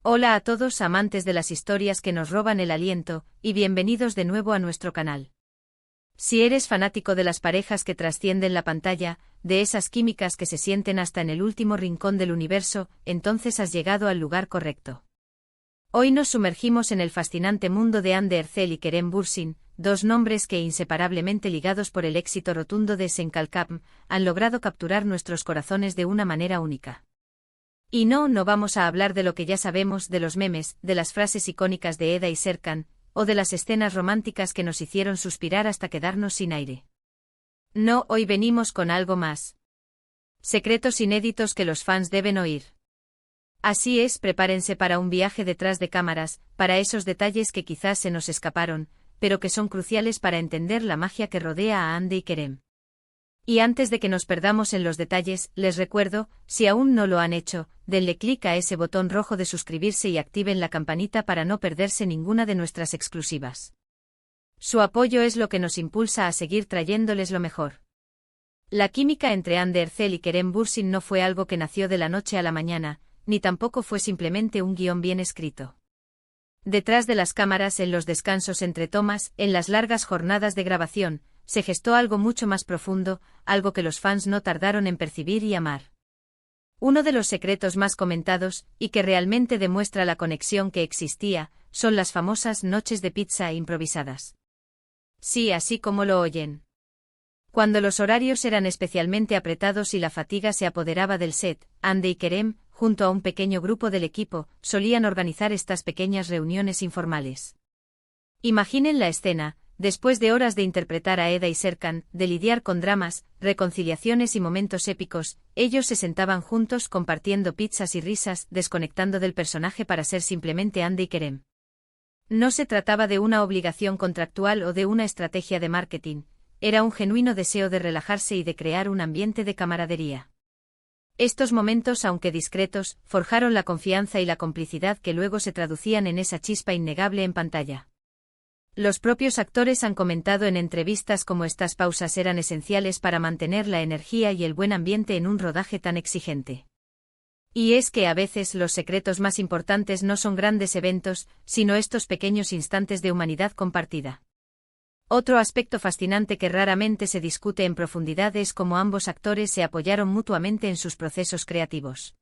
Hola a todos amantes de las historias que nos roban el aliento, y bienvenidos de nuevo a nuestro canal. Si eres fanático de las parejas que trascienden la pantalla, de esas químicas que se sienten hasta en el último rincón del universo, entonces has llegado al lugar correcto. Hoy nos sumergimos en el fascinante mundo de Hande Erçel y Kerem Bürsin, dos nombres que, inseparablemente ligados por el éxito rotundo de Senkalkapm, han logrado capturar nuestros corazones de una manera única. Y no vamos a hablar de lo que ya sabemos, de los memes, de las frases icónicas de Eda y Serkan, o de las escenas románticas que nos hicieron suspirar hasta quedarnos sin aire. No, hoy venimos con algo más. Secretos inéditos que los fans deben oír. Así es, prepárense para un viaje detrás de cámaras, para esos detalles que quizás se nos escaparon, pero que son cruciales para entender la magia que rodea a Hande y Kerem. Y antes de que nos perdamos en los detalles, les recuerdo, si aún no lo han hecho, denle clic a ese botón rojo de suscribirse y activen la campanita para no perderse ninguna de nuestras exclusivas. Su apoyo es lo que nos impulsa a seguir trayéndoles lo mejor. La química entre Hande Erçel y Kerem Bürsin no fue algo que nació de la noche a la mañana, ni tampoco fue simplemente un guión bien escrito. Detrás de las cámaras, en los descansos entre tomas, en las largas jornadas de grabación, se gestó algo mucho más profundo, algo que los fans no tardaron en percibir y amar. Uno de los secretos más comentados, y que realmente demuestra la conexión que existía, son las famosas noches de pizza improvisadas. Sí, así como lo oyen. Cuando los horarios eran especialmente apretados y la fatiga se apoderaba del set, Hande y Kerem, junto a un pequeño grupo del equipo, solían organizar estas pequeñas reuniones informales. Imaginen la escena. Después de horas de interpretar a Eda y Serkan, de lidiar con dramas, reconciliaciones y momentos épicos, ellos se sentaban juntos compartiendo pizzas y risas, desconectando del personaje para ser simplemente Hande y Kerem. No se trataba de una obligación contractual o de una estrategia de marketing, era un genuino deseo de relajarse y de crear un ambiente de camaradería. Estos momentos, aunque discretos, forjaron la confianza y la complicidad que luego se traducían en esa chispa innegable en pantalla. Los propios actores han comentado en entrevistas cómo estas pausas eran esenciales para mantener la energía y el buen ambiente en un rodaje tan exigente. Y es que a veces los secretos más importantes no son grandes eventos, sino estos pequeños instantes de humanidad compartida. Otro aspecto fascinante que raramente se discute en profundidad es cómo ambos actores se apoyaron mutuamente en sus procesos creativos.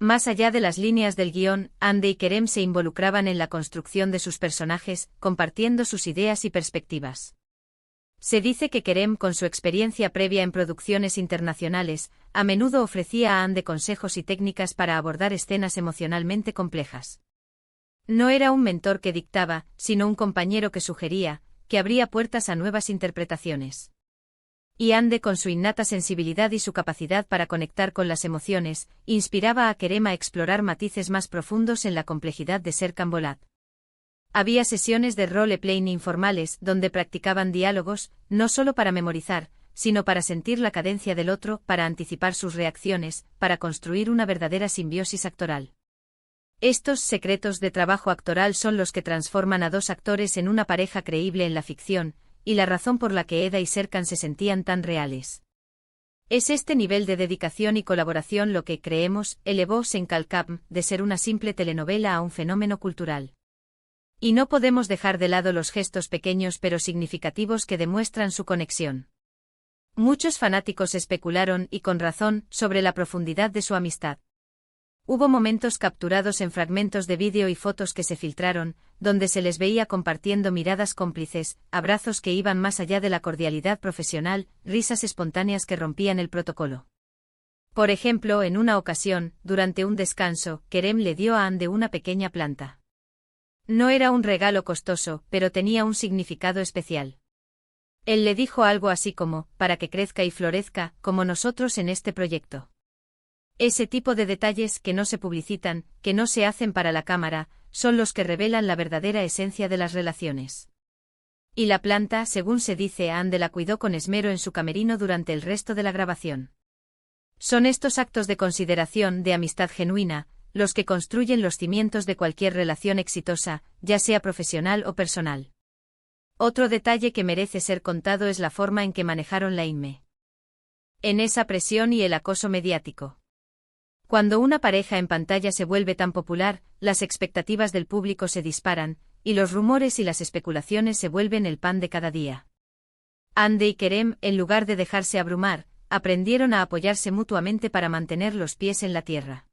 Más allá de las líneas del guión, Hande y Kerem se involucraban en la construcción de sus personajes, compartiendo sus ideas y perspectivas. Se dice que Kerem, con su experiencia previa en producciones internacionales, a menudo ofrecía a Hande consejos y técnicas para abordar escenas emocionalmente complejas. No era un mentor que dictaba, sino un compañero que sugería, que abría puertas a nuevas interpretaciones. Y Hande, con su innata sensibilidad y su capacidad para conectar con las emociones, inspiraba a Kerem a explorar matices más profundos en la complejidad de Serkan Bolat. Había sesiones de role-playing informales donde practicaban diálogos, no solo para memorizar, sino para sentir la cadencia del otro, para anticipar sus reacciones, para construir una verdadera simbiosis actoral. Estos secretos de trabajo actoral son los que transforman a dos actores en una pareja creíble en la ficción, y la razón por la que Eda y Serkan se sentían tan reales. Es este nivel de dedicación y colaboración lo que, creemos, elevó Senkalkapm de ser una simple telenovela a un fenómeno cultural. Y no podemos dejar de lado los gestos pequeños pero significativos que demuestran su conexión. Muchos fanáticos especularon, y con razón, sobre la profundidad de su amistad. Hubo momentos capturados en fragmentos de vídeo y fotos que se filtraron, donde se les veía compartiendo miradas cómplices, abrazos que iban más allá de la cordialidad profesional, risas espontáneas que rompían el protocolo. Por ejemplo, en una ocasión, durante un descanso, Kerem le dio a Hande una pequeña planta. No era un regalo costoso, pero tenía un significado especial. Él le dijo algo así como, para que crezca y florezca, como nosotros en este proyecto. Ese tipo de detalles que no se publicitan, que no se hacen para la cámara, son los que revelan la verdadera esencia de las relaciones. Y la planta, según se dice, Hande la cuidó con esmero en su camerino durante el resto de la grabación. Son estos actos de consideración, de amistad genuina, los que construyen los cimientos de cualquier relación exitosa, ya sea profesional o personal. Otro detalle que merece ser contado es la forma en que manejaron la INME. En esa presión y el acoso mediático. Cuando una pareja en pantalla se vuelve tan popular, las expectativas del público se disparan, y los rumores y las especulaciones se vuelven el pan de cada día. Hande y Kerem, en lugar de dejarse abrumar, aprendieron a apoyarse mutuamente para mantener los pies en la tierra.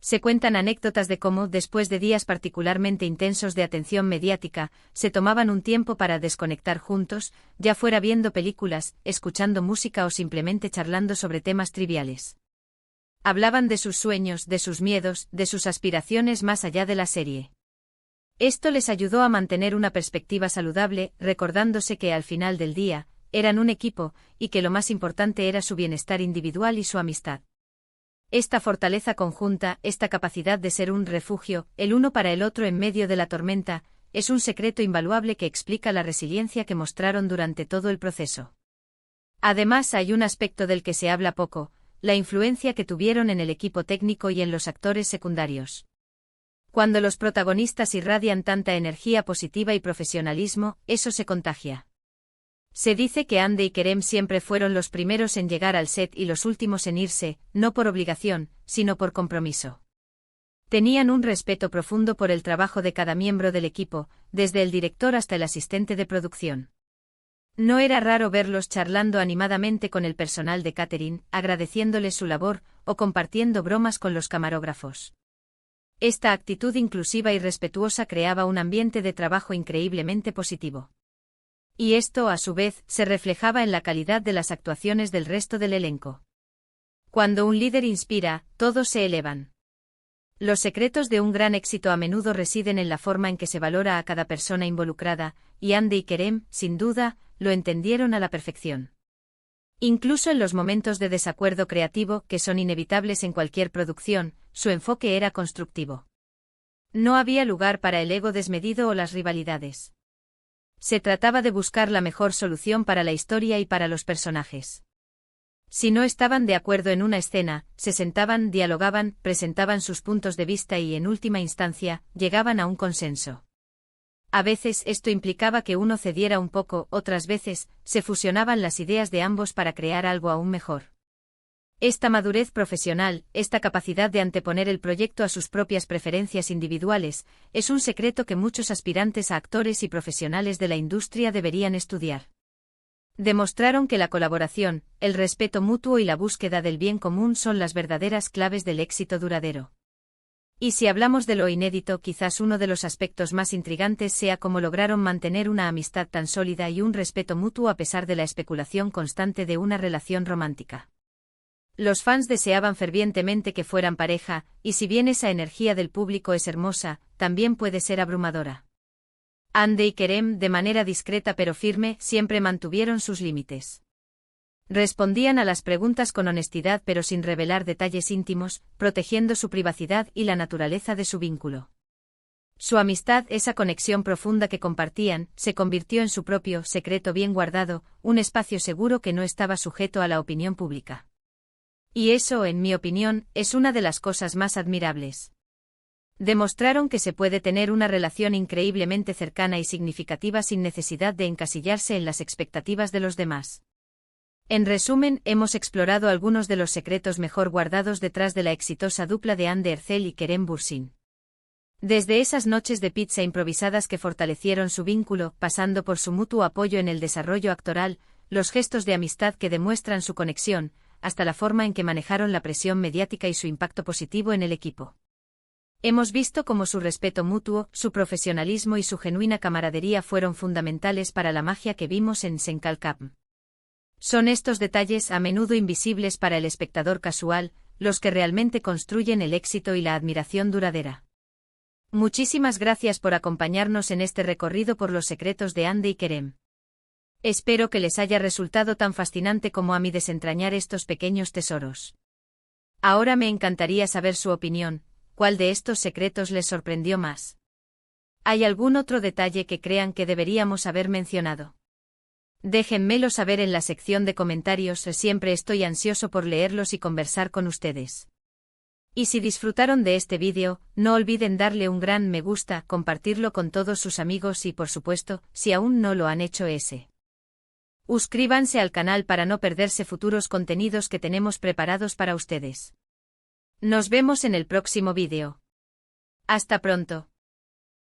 Se cuentan anécdotas de cómo, después de días particularmente intensos de atención mediática, se tomaban un tiempo para desconectar juntos, ya fuera viendo películas, escuchando música o simplemente charlando sobre temas triviales. Hablaban de sus sueños, de sus miedos, de sus aspiraciones más allá de la serie. Esto les ayudó a mantener una perspectiva saludable, recordándose que al final del día, eran un equipo, y que lo más importante era su bienestar individual y su amistad. Esta fortaleza conjunta, esta capacidad de ser un refugio, el uno para el otro en medio de la tormenta, es un secreto invaluable que explica la resiliencia que mostraron durante todo el proceso. Además, hay un aspecto del que se habla poco, la influencia que tuvieron en el equipo técnico y en los actores secundarios. Cuando los protagonistas irradian tanta energía positiva y profesionalismo, eso se contagia. Se dice que Hande y Kerem siempre fueron los primeros en llegar al set y los últimos en irse, no por obligación, sino por compromiso. Tenían un respeto profundo por el trabajo de cada miembro del equipo, desde el director hasta el asistente de producción. No era raro verlos charlando animadamente con el personal de catering, agradeciéndoles su labor, o compartiendo bromas con los camarógrafos. Esta actitud inclusiva y respetuosa creaba un ambiente de trabajo increíblemente positivo. Y esto, a su vez, se reflejaba en la calidad de las actuaciones del resto del elenco. Cuando un líder inspira, todos se elevan. Los secretos de un gran éxito a menudo residen en la forma en que se valora a cada persona involucrada, y Hande y Kerem, sin duda, lo entendieron a la perfección. Incluso en los momentos de desacuerdo creativo, que son inevitables en cualquier producción, su enfoque era constructivo. No había lugar para el ego desmedido o las rivalidades. Se trataba de buscar la mejor solución para la historia y para los personajes. Si no estaban de acuerdo en una escena, se sentaban, dialogaban, presentaban sus puntos de vista y, en última instancia, llegaban a un consenso. A veces esto implicaba que uno cediera un poco, otras veces, se fusionaban las ideas de ambos para crear algo aún mejor. Esta madurez profesional, esta capacidad de anteponer el proyecto a sus propias preferencias individuales, es un secreto que muchos aspirantes a actores y profesionales de la industria deberían estudiar. Demostraron que la colaboración, el respeto mutuo y la búsqueda del bien común son las verdaderas claves del éxito duradero. Y si hablamos de lo inédito, quizás uno de los aspectos más intrigantes sea cómo lograron mantener una amistad tan sólida y un respeto mutuo a pesar de la especulación constante de una relación romántica. Los fans deseaban fervientemente que fueran pareja, y si bien esa energía del público es hermosa, también puede ser abrumadora. Hande y Kerem, de manera discreta pero firme, siempre mantuvieron sus límites. Respondían a las preguntas con honestidad pero sin revelar detalles íntimos, protegiendo su privacidad y la naturaleza de su vínculo. Su amistad, esa conexión profunda que compartían, se convirtió en su propio secreto bien guardado, un espacio seguro que no estaba sujeto a la opinión pública. Y eso, en mi opinión, es una de las cosas más admirables. Demostraron que se puede tener una relación increíblemente cercana y significativa sin necesidad de encasillarse en las expectativas de los demás. En resumen, hemos explorado algunos de los secretos mejor guardados detrás de la exitosa dupla de Hande Erçel y Kerem Bürsin. Desde esas noches de pizza improvisadas que fortalecieron su vínculo, pasando por su mutuo apoyo en el desarrollo actoral, los gestos de amistad que demuestran su conexión, hasta la forma en que manejaron la presión mediática y su impacto positivo en el equipo. Hemos visto cómo su respeto mutuo, su profesionalismo y su genuina camaradería fueron fundamentales para la magia que vimos en Senkalkam. Son estos detalles, a menudo invisibles para el espectador casual, los que realmente construyen el éxito y la admiración duradera. Muchísimas gracias por acompañarnos en este recorrido por los secretos de Hande y Kerem. Espero que les haya resultado tan fascinante como a mí desentrañar estos pequeños tesoros. Ahora me encantaría saber su opinión, ¿cuál de estos secretos les sorprendió más? ¿Hay algún otro detalle que crean que deberíamos haber mencionado? Déjenmelo saber en la sección de comentarios, siempre estoy ansioso por leerlos y conversar con ustedes. Y si disfrutaron de este vídeo, no olviden darle un gran me gusta, compartirlo con todos sus amigos y por supuesto, si aún no lo han hecho suscríbanse al canal para no perderse futuros contenidos que tenemos preparados para ustedes. Nos vemos en el próximo vídeo. Hasta pronto.